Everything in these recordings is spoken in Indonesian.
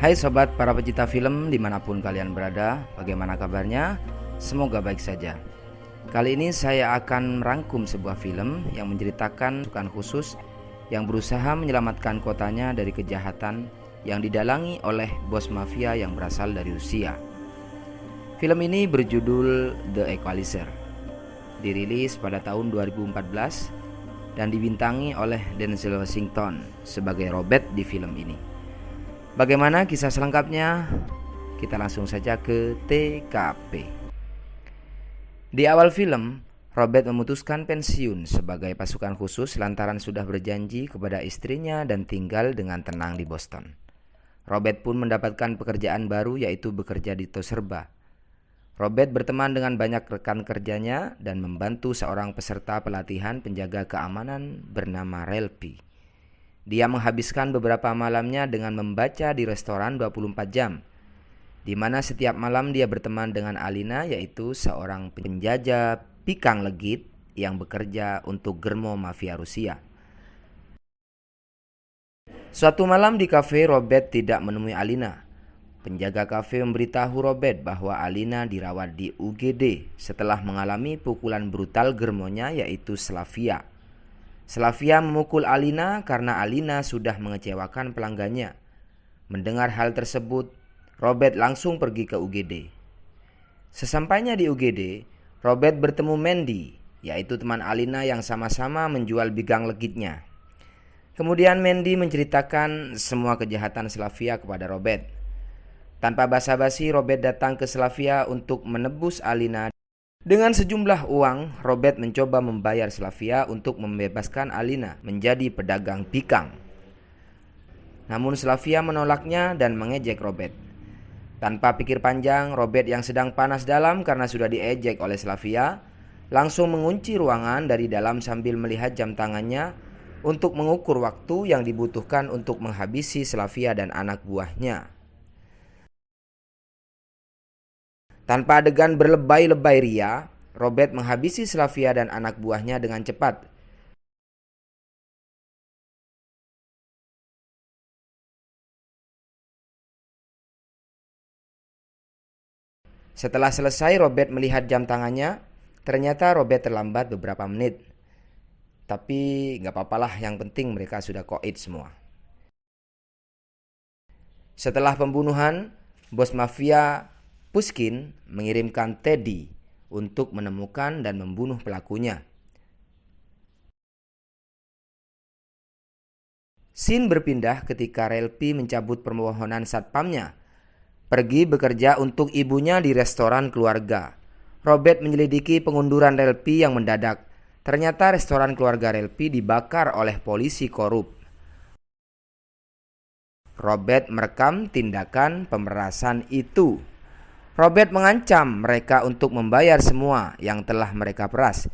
Hai sobat para pecinta film dimanapun kalian berada, bagaimana kabarnya? Semoga baik saja. Kali ini saya akan merangkum sebuah film yang menceritakan pasukan khusus yang berusaha menyelamatkan kotanya dari kejahatan yang didalangi oleh bos mafia yang berasal dari Rusia. Film ini berjudul The Equalizer, dirilis pada tahun 2014 dan dibintangi oleh Denzel Washington sebagai Robert di film ini. Bagaimana kisah selengkapnya? Kita langsung saja ke TKP. Di awal film, Robert memutuskan pensiun sebagai pasukan khusus lantaran sudah berjanji kepada istrinya dan tinggal dengan tenang di Boston. Robert pun mendapatkan pekerjaan baru, yaitu bekerja di Toserba. Robert berteman dengan banyak rekan kerjanya dan membantu seorang peserta pelatihan penjaga keamanan bernama Relpi. Dia menghabiskan beberapa malamnya dengan membaca di restoran 24 jam, di mana setiap malam dia berteman dengan Alina, yaitu seorang penjajah pikang legit yang bekerja untuk Germo mafia Rusia. Suatu malam di kafe, Robert tidak menemui Alina. Penjaga kafe memberitahu Robert bahwa Alina dirawat di UGD setelah mengalami pukulan brutal Germonya, yaitu Slavia. Slavia memukul Alina karena Alina sudah mengecewakan pelanggannya. Mendengar hal tersebut, Robert langsung pergi ke UGD. Sesampainya di UGD, Robert bertemu Mandy, yaitu teman Alina yang sama-sama menjual bigang legitnya. Kemudian Mandy menceritakan semua kejahatan Slavia kepada Robert. Tanpa basa-basi, Robert datang ke Slavia untuk menebus Alina. Dengan sejumlah uang, Robert mencoba membayar Slavia untuk membebaskan Alina menjadi pedagang pikang. Namun Slavia menolaknya dan mengejek Robert. Tanpa pikir panjang, Robert yang sedang panas dalam karena sudah diejek oleh Slavia, langsung mengunci ruangan dari dalam sambil melihat jam tangannya untuk mengukur waktu yang dibutuhkan untuk menghabisi Slavia dan anak buahnya. Tanpa adegan berlebay-lebay ria, Robert menghabisi Slavia dan anak buahnya dengan cepat. Setelah selesai, Robert melihat jam tangannya. Ternyata Robert terlambat beberapa menit. Tapi gak apa-apalah, yang penting mereka sudah koid semua. Setelah pembunuhan, bos mafia Pushkin mengirimkan Teddy untuk menemukan dan membunuh pelakunya. Scene berpindah ketika Relpi mencabut permohonan satpamnya, pergi bekerja untuk ibunya di restoran keluarga. Robert menyelidiki pengunduran Relpi yang mendadak. Ternyata restoran keluarga Relpi dibakar oleh polisi korup. Robert merekam tindakan pemerasan itu. Robert mengancam mereka untuk membayar semua yang telah mereka peras.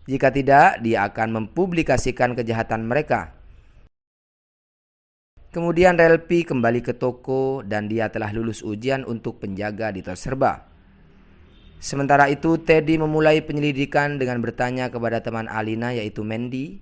Jika tidak, dia akan mempublikasikan kejahatan mereka. Kemudian Relpi kembali ke toko dan dia telah lulus ujian untuk penjaga di Toserba. Sementara itu, Teddy memulai penyelidikan dengan bertanya kepada teman Alina, yaitu Mandy.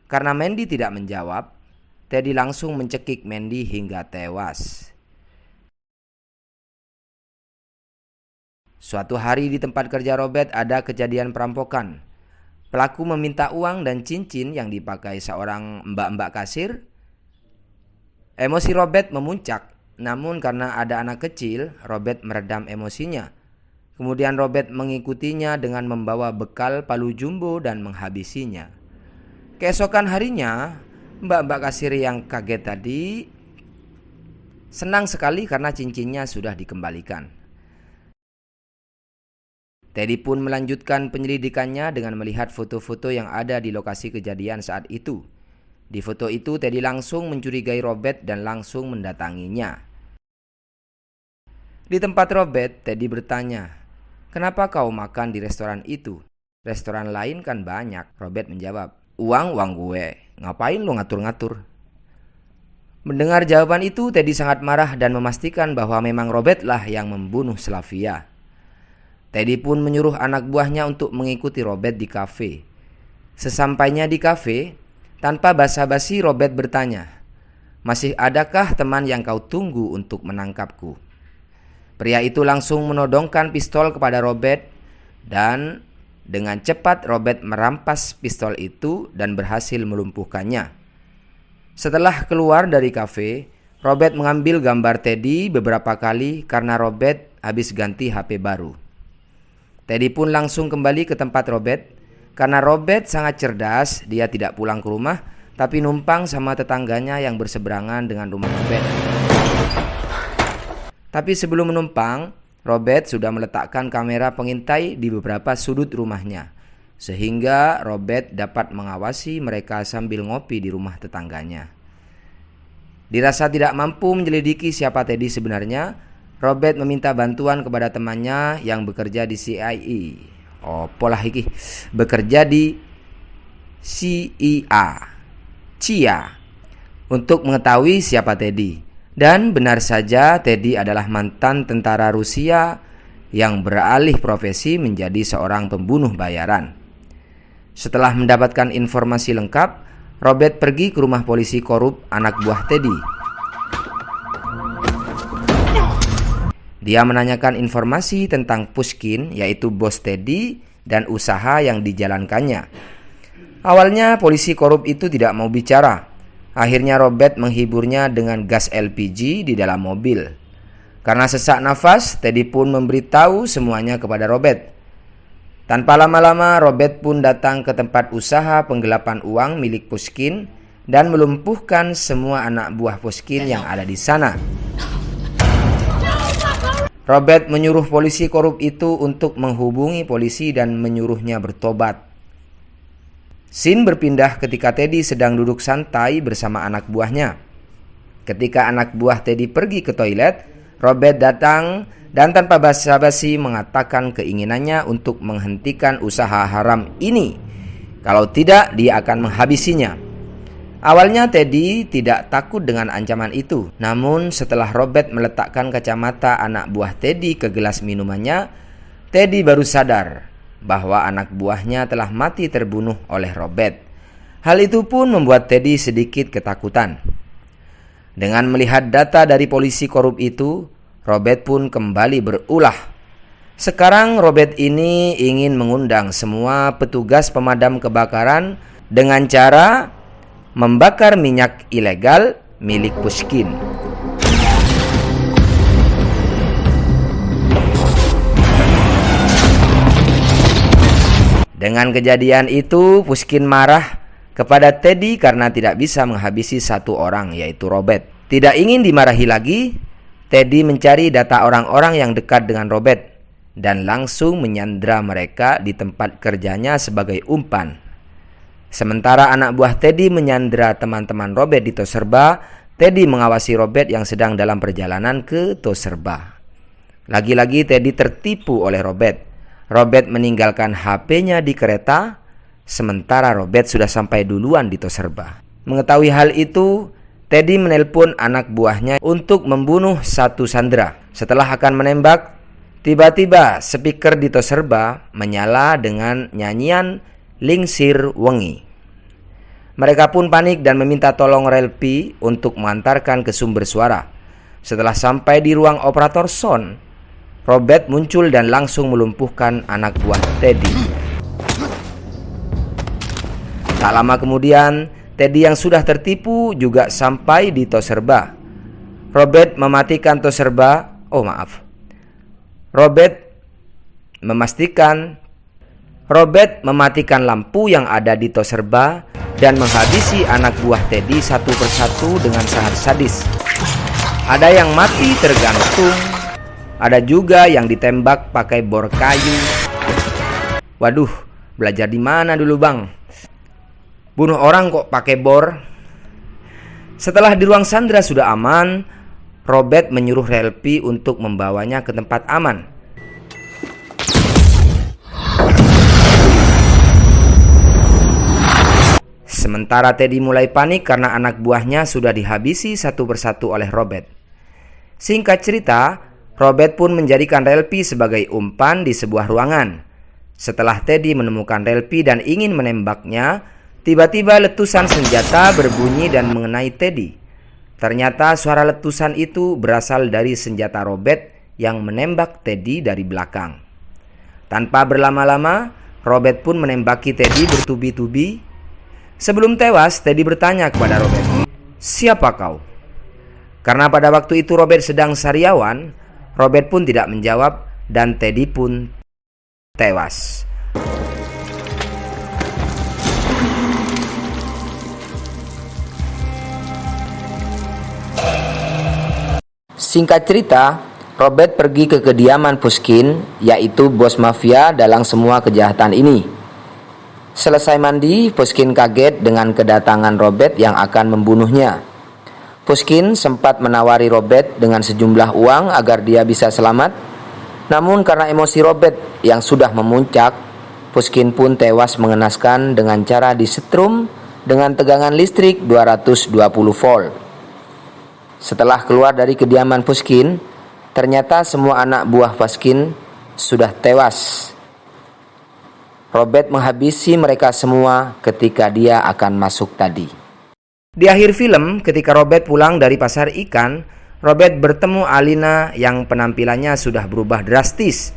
Karena Mandy tidak menjawab, Teddy langsung mencekik Mandy hingga tewas. Suatu hari di tempat kerja Robert ada kejadian perampokan. Pelaku meminta uang dan cincin yang dipakai seorang mbak-mbak kasir. Emosi Robert memuncak, namun karena ada anak kecil, Robert meredam emosinya. Kemudian Robert mengikutinya dengan membawa bekal palu jumbo dan menghabisinya. Keesokan harinya, mbak-mbak kasir yang kaget tadi senang sekali karena cincinnya sudah dikembalikan. Teddy pun melanjutkan penyelidikannya dengan melihat foto-foto yang ada di lokasi kejadian saat itu. Di foto itu, Teddy langsung mencurigai Robert dan langsung mendatanginya. Di tempat Robert, Teddy bertanya, "Kenapa kau makan di restoran itu? Restoran lain kan banyak." Robert menjawab, uang gue. Ngapain lo ngatur-ngatur?" Mendengar jawaban itu, Teddy sangat marah dan memastikan bahwa memang Robert lah yang membunuh Slavia. Teddy pun menyuruh anak buahnya untuk mengikuti Robert di kafe. Sesampainya di kafe, tanpa basa-basi Robert bertanya, Masih adakah teman yang kau tunggu untuk menangkapku?" Pria itu langsung menodongkan pistol kepada Robert dan dengan cepat Robert merampas pistol itu dan berhasil melumpuhkannya. Setelah keluar dari kafe, Robert mengambil gambar Teddy beberapa kali karena Robert habis ganti HP baru. Teddy pun langsung kembali ke tempat Robert. Karena Robert sangat cerdas, dia tidak pulang ke rumah tapi numpang sama tetangganya yang berseberangan dengan rumah Robert. Tapi sebelum menumpang, Robert sudah meletakkan kamera pengintai di beberapa sudut rumahnya, sehingga Robert dapat mengawasi mereka sambil ngopi di rumah tetangganya. Dirasa tidak mampu menyelidiki siapa Teddy sebenarnya, Robert meminta bantuan kepada temannya yang bekerja di CIA. Bekerja di CIA untuk mengetahui siapa Teddy. Dan benar saja, Teddy adalah mantan tentara Rusia yang beralih profesi menjadi seorang pembunuh bayaran. Setelah mendapatkan informasi lengkap, Robert pergi ke rumah polisi korup anak buah Teddy. Dia menanyakan informasi tentang Pushkin, yaitu bos Teddy, dan usaha yang dijalankannya. Awalnya polisi korup itu tidak mau bicara. Akhirnya Robert menghiburnya dengan gas LPG di dalam mobil. Karena sesak nafas, Teddy pun memberitahu semuanya kepada Robert. Tanpa lama-lama, Robert pun datang ke tempat usaha penggelapan uang milik Pushkin dan melumpuhkan semua anak buah Pushkin yang ada di sana. Robert menyuruh polisi korup itu untuk menghubungi polisi dan menyuruhnya bertobat. Scene berpindah ketika Teddy sedang duduk santai bersama anak buahnya. Ketika anak buah Teddy pergi ke toilet, Robert datang dan tanpa basa-basi mengatakan keinginannya untuk menghentikan usaha haram ini. Kalau tidak, dia akan menghabisinya. Awalnya Teddy tidak takut dengan ancaman itu. Namun setelah Robert meletakkan kacamata anak buah Teddy ke gelas minumannya, Teddy baru sadar bahwa anak buahnya telah mati terbunuh oleh Robert. Hal itu pun membuat Teddy sedikit ketakutan. Dengan melihat data dari polisi korup itu, Robert pun kembali berulah. Sekarang Robert ini ingin mengundang semua petugas pemadam kebakaran dengan cara membakar minyak ilegal milik Pushkin. Dengan kejadian itu, Pushkin marah kepada Teddy karena tidak bisa menghabisi satu orang, yaitu Robert. Tidak ingin dimarahi lagi, Teddy mencari data orang-orang yang dekat dengan Robert dan langsung menyandra mereka di tempat kerjanya sebagai umpan. Sementara anak buah Teddy menyandra teman-teman Robert di Toserba, Teddy mengawasi Robert yang sedang dalam perjalanan ke Toserba. Lagi-lagi Teddy tertipu oleh Robert. Robert meninggalkan HP-nya di kereta, sementara Robert sudah sampai duluan di Toserba. Mengetahui hal itu, Teddy menelpon anak buahnya untuk membunuh satu sandera. Setelah akan menembak, tiba-tiba speaker di Toserba menyala dengan nyanyian Lingsir Wengi. Mereka pun panik dan meminta tolong Relpi untuk mengantarkan ke sumber suara. Setelah sampai di ruang operator sound, Robert muncul dan langsung melumpuhkan anak buah Teddy. Tak lama kemudian, Teddy yang sudah tertipu juga sampai di Toserba. Robert mematikan lampu yang ada di Toserba dan menghabisi anak buah Teddy satu persatu dengan sangat sadis. Ada yang mati tergantung, ada juga yang ditembak pakai bor kayu. Waduh, belajar di mana dulu bang? Bunuh orang kok pakai bor? Setelah di ruang sandera sudah aman, Robert menyuruh Relpi untuk membawanya ke tempat aman. Sementara Teddy mulai panik karena anak buahnya sudah dihabisi satu persatu oleh Robert. Singkat cerita, Robert pun menjadikan Relpi sebagai umpan di sebuah ruangan. Setelah Teddy menemukan Relpi dan ingin menembaknya, tiba-tiba letusan senjata berbunyi dan mengenai Teddy. Ternyata suara letusan itu berasal dari senjata Robert yang menembak Teddy dari belakang. Tanpa berlama-lama, Robert pun menembaki Teddy bertubi-tubi. Sebelum tewas, Teddy bertanya kepada Robert, "Siapa kau?" Karena pada waktu itu Robert sedang sariawan, Robert pun tidak menjawab dan Teddy pun tewas. Singkat cerita, Robert pergi ke kediaman Pushkin, yaitu bos mafia dalam semua kejahatan ini. Selesai mandi, Pushkin kaget dengan kedatangan Robert yang akan membunuhnya. Pushkin sempat menawari Robert dengan sejumlah uang agar dia bisa selamat. Namun karena emosi Robert yang sudah memuncak, Pushkin pun tewas mengenaskan dengan cara disetrum dengan tegangan listrik 220 volt. Setelah keluar dari kediaman Pushkin, ternyata semua anak buah Pushkin sudah tewas. Robert menghabisi mereka semua ketika dia akan masuk tadi. Di akhir film, ketika Robert pulang dari pasar ikan, Robert bertemu Alina yang penampilannya sudah berubah drastis.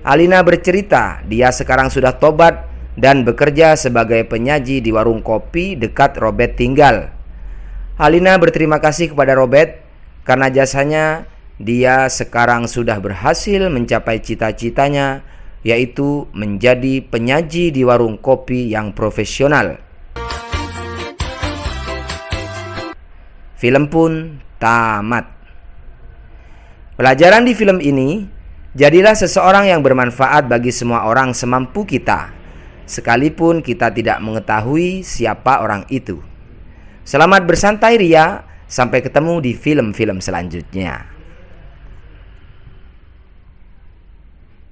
Alina bercerita dia sekarang sudah tobat dan bekerja sebagai penyaji di warung kopi dekat Robert tinggal. Alina berterima kasih kepada Robert karena jasanya. Dia sekarang sudah berhasil mencapai cita-citanya, yaitu menjadi penyaji di warung kopi yang profesional. Film pun tamat. Pelajaran di film ini, jadilah seseorang yang bermanfaat bagi semua orang semampu kita, sekalipun kita tidak mengetahui siapa orang itu. Selamat bersantai ria, sampai ketemu di film-film selanjutnya.